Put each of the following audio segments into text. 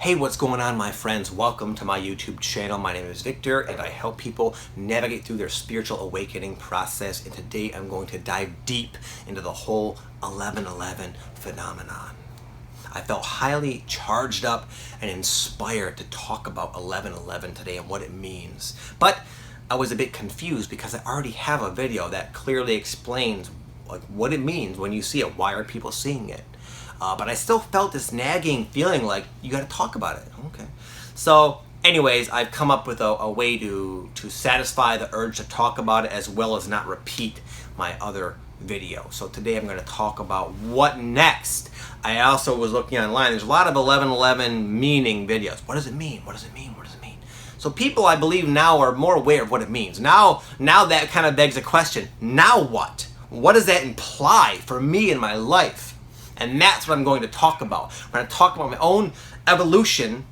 Hey, what's going on, my friends? Welcome to my YouTube channel. My name is Victor, and I help people navigate through their spiritual awakening process. And today I'm going to dive deep into the whole 11:11 phenomenon. I felt highly charged up and inspired to talk about 11:11 today and what it means. But I was a bit confused because I already have a video that clearly explains what it means when you see it. Why are people seeing it? But I still felt this nagging feeling like you got to talk about it. Okay. So anyways, I've come up with a way to satisfy the urge to talk about it as well as not repeat my other video. So today I'm going to talk about what next. I also was looking online. There's a lot of 11:11 meaning videos. What does it mean? What does it mean? What does it mean? So people, I believe, now are more aware of what it means. Now that kind of begs a question. Now what? What does that imply for me in my life? And that's what I'm going to talk about. I'm going to talk about my own evolution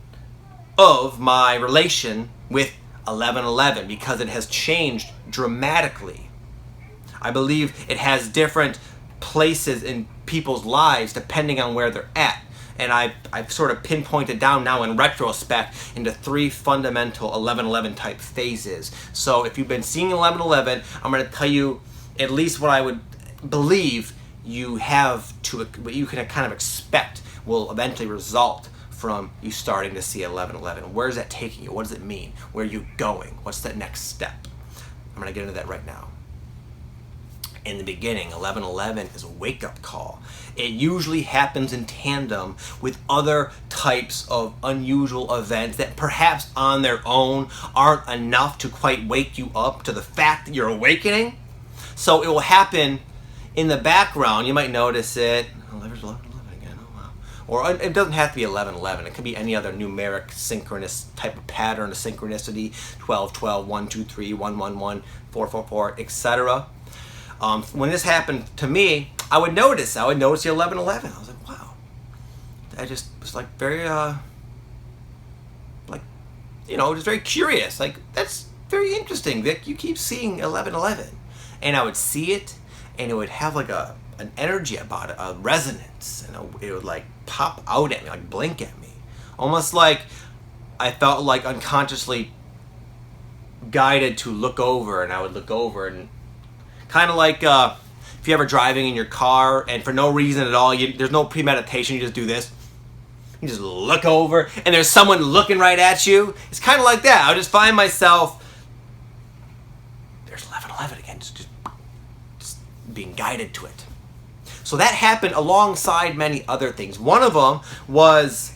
of my relation with 11:11 because it has changed dramatically. I believe it has different places in people's lives depending on where they're at. And I've sort of pinpointed down now in retrospect into 3 fundamental 11:11 type phases. So if you've been seeing 11:11, I'm going to tell you at least what I would believe you can kind of expect will eventually result from you starting to see 11:11. Where is that taking you? What does it mean? Where are you going? What's that next step? I'm going to get into that right now. In the beginning, 11:11 is a wake-up call. It usually happens in tandem with other types of unusual events that perhaps on their own aren't enough to quite wake you up to the fact that you're awakening. So it will happen in the background. You might notice it. Oh, there's 11:11 again. Oh, wow. Or it doesn't have to be 11:11. It could be any other numeric synchronous type of pattern of synchronicity. 12:12, 123, 111, 444, etc. When this happened to me, I would notice the 11:11. I was like, wow. I just was like very, just very curious. Like, that's very interesting, Vic. You keep seeing 11:11. And I would see it, and it would have like an energy about it, a resonance, and it would like pop out at me, like blink at me. Almost like I felt like unconsciously guided to look over, and I would look over, and kind of like if you're ever driving in your car and for no reason at all, there's no premeditation, you just do this. You just look over and there's someone looking right at you. It's kind of like that. I would just find myself, there's 11:11 again, just being guided to it. So that happened alongside many other things. One of them was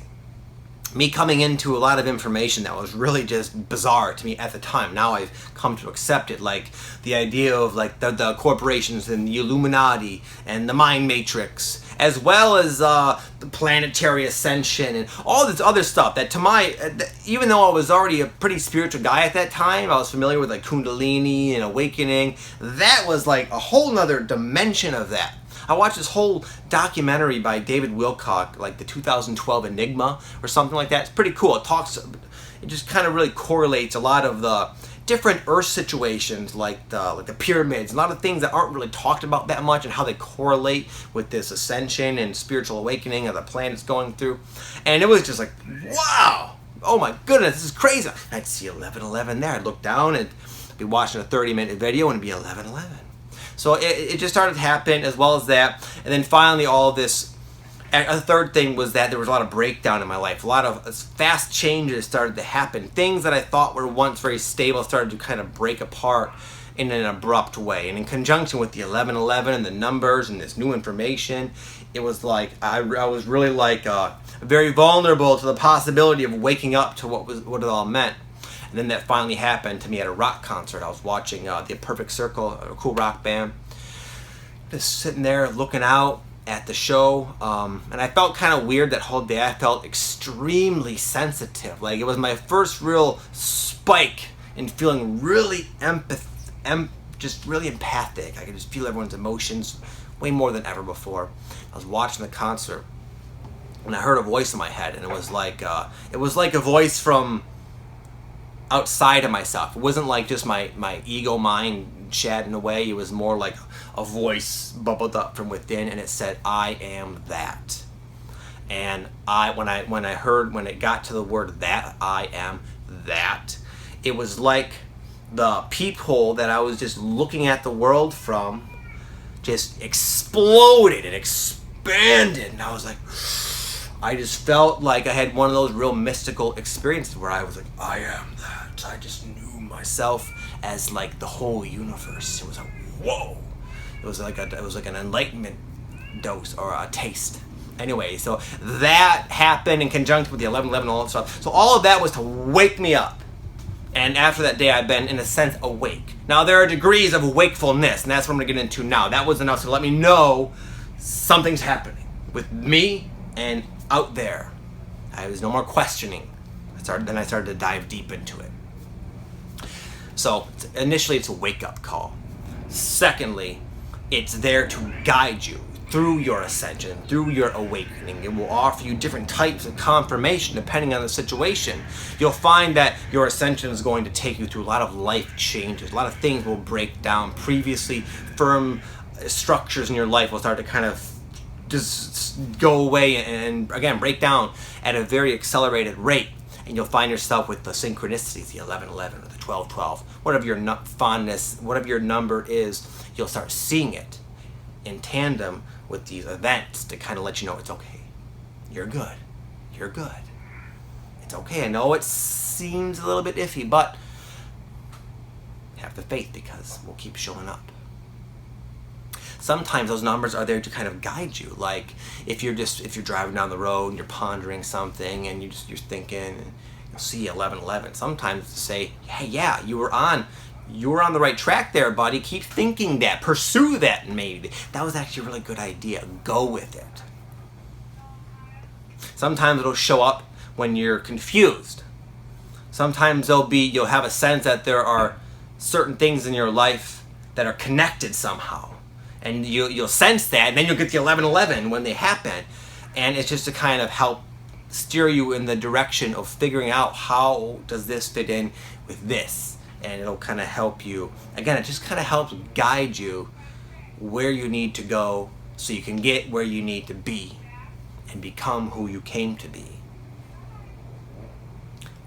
me coming into a lot of information that was really just bizarre to me at the time. Now I've come to accept it, like the idea of like the corporations and the Illuminati and the mind matrix, as well as the planetary ascension and all this other stuff that even though I was already a pretty spiritual guy at that time, I was familiar with like Kundalini and awakening. That was like a whole nother dimension of that. I watched this whole documentary by David Wilcock, like the 2012 Enigma or something like that. It's pretty cool. It just kind of really correlates a lot of the different Earth situations, like the pyramids, a lot of things that aren't really talked about that much, and how they correlate with this ascension and spiritual awakening of the planets going through. And it was just like, wow, oh my goodness, this is crazy. I'd see 11:11 there. I'd look down and be watching a 30-minute video and it'd be 11:11. So it just started to happen, as well as that. And then finally all of this, a third thing was that there was a lot of breakdown in my life. A lot of fast changes started to happen. Things that I thought were once very stable started to kind of break apart in an abrupt way. And in conjunction with the 11:11 and the numbers and this new information, it was like I was really like very vulnerable to the possibility of waking up to what it all meant. And then that finally happened to me at a rock concert. I was watching The Perfect Circle, a cool rock band. Just sitting there looking out at the show. And I felt kind of weird that whole day. I felt extremely sensitive. Like it was my first real spike in feeling really just really empathic. I could just feel everyone's emotions way more than ever before. I was watching the concert and I heard a voice in my head, and it was like a voice from outside of myself. It wasn't like just my ego mind chatting away. It was more like a voice bubbled up from within, and it said, "I am that." And when it got to the word that, I am that, it was like the peephole that I was just looking at the world from just exploded and expanded. And I was like, I just felt like I had one of those real mystical experiences where I was like, I am that. I just knew myself as like the whole universe. It was like, whoa. It was like an enlightenment dose or a taste. Anyway, so that happened in conjunction with the 11/11 and all that stuff. So all of that was to wake me up. And after that day, I've been, in a sense, awake. Now, there are degrees of wakefulness, and that's what I'm going to get into now. That was enough to let me know something's happening with me and out there. I was no more questioning. Then I started to dive deep into it. So, initially, it's a wake-up call. Secondly, it's there to guide you through your ascension, through your awakening. It will offer you different types of confirmation depending on the situation. You'll find that your ascension is going to take you through a lot of life changes. A lot of things will break down. Previously firm structures in your life will start to kind of just go away and again break down at a very accelerated rate. And you'll find yourself with the synchronicities, the 11/11 or the 12/12, whatever your fondness, whatever your number is, you'll start seeing it in tandem with these events to kind of let you know it's okay. You're good. You're good. It's okay. I know it seems a little bit iffy, but have the faith because we'll keep showing up. Sometimes those numbers are there to kind of guide you. Like if you're driving down the road and you're pondering something and you're thinking, and you'll see 11/11. Sometimes to say, hey, yeah, you were on the right track there, buddy. Keep thinking that. Pursue that. Maybe that was actually a really good idea. Go with it. Sometimes it'll show up when you're confused. Sometimes you'll have a sense that there are certain things in your life that are connected somehow. And you'll sense that, and then you'll get the 11/11 when they happen. And it's just to kind of help steer you in the direction of figuring out how does this fit in with this. And it'll kind of help you. Again, it just kind of helps guide you where you need to go so you can get where you need to be and become who you came to be.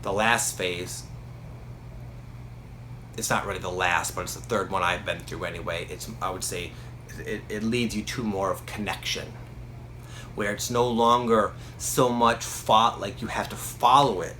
The last phase, it's not really the last, but it's the third one I've been through anyway. I would say it leads you to more of connection, where it's no longer so much like you have to follow it.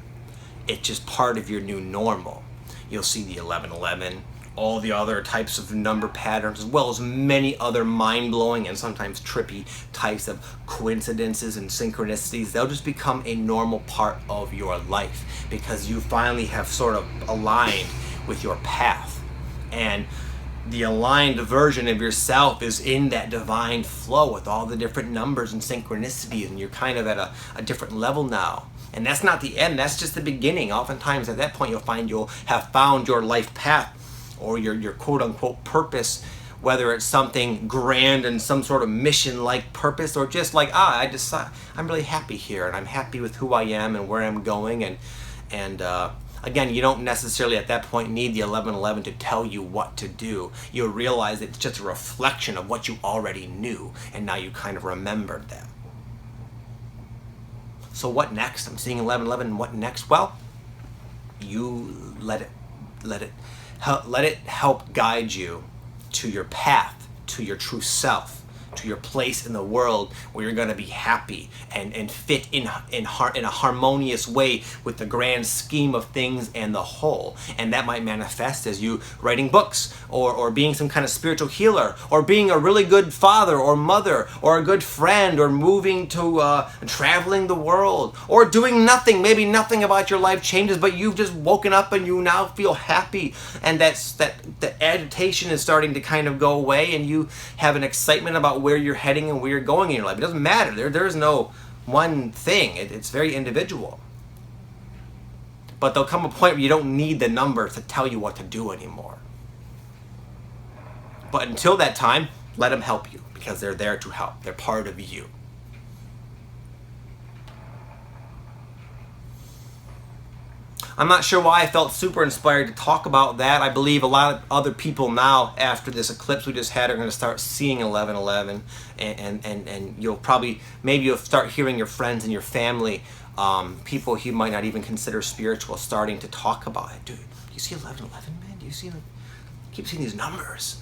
It's just part of your new normal. You'll see the 11/11, all the other types of number patterns, as well as many other mind-blowing and sometimes trippy types of coincidences and synchronicities. They'll just become a normal part of your life because you finally have sort of aligned with your path. And the aligned version of yourself is in that divine flow with all the different numbers and synchronicities, and you're kind of at a different level now. And that's not the end, that's just the beginning. Oftentimes at that point you'll find you'll have found your life path or your quote-unquote purpose, whether it's something grand and some sort of mission-like purpose, or just like, I'm really happy here and I'm happy with who I am and where I'm going. And again, you don't necessarily at that point need the 11/11 to tell you what to do. You'll realize it's just a reflection of what you already knew, and now you kind of remembered that. So what next? I'm seeing 11/11. What next? Well, you let it help guide you to your path, to your true self, to your place in the world where you're going to be happy and fit in a harmonious way with the grand scheme of things and the whole. And that might manifest as you writing books or being some kind of spiritual healer, or being a really good father or mother or a good friend, or moving to traveling the world, or doing nothing. Maybe nothing about your life changes, but you've just woken up and you now feel happy, and that agitation is starting to kind of go away, and you have an excitement about where you're heading and where you're going in your life. It doesn't matter. There is no one thing. It's very individual. But there'll come a point where you don't need the numbers to tell you what to do anymore. But until that time, let them help you, because they're there to help. They're part of you. I'm not sure why I felt super inspired to talk about that. I believe a lot of other people now, after this eclipse we just had, are going to start seeing 11/11, and you'll probably, maybe you'll start hearing your friends and your family, people you might not even consider spiritual, starting to talk about it. Dude, you see 11/11, man? Do you see, keep seeing these numbers?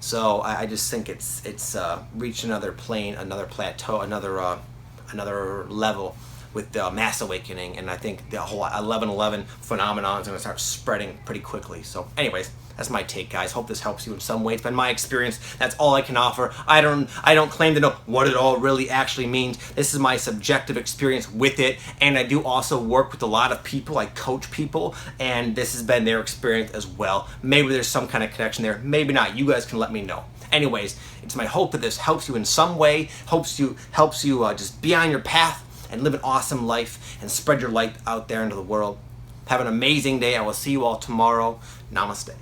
So I just think it's reached another plane, another plateau, another level with the mass awakening, and I think the whole 11/11 phenomenon is going to start spreading pretty quickly. So anyways, that's my take, guys. Hope this helps you in some way. It's been my experience. That's all I can offer. I don't claim to know what it all really actually means. This is my subjective experience with it, and I do also work with a lot of people. I coach people, and this has been their experience as well. Maybe there's some kind of connection there. Maybe not. You guys can let me know. Anyways, it's my hope that this helps you in some way, helps you just be on your path and live an awesome life and spread your light out there into the world. Have an amazing day. I will see you all tomorrow. Namaste.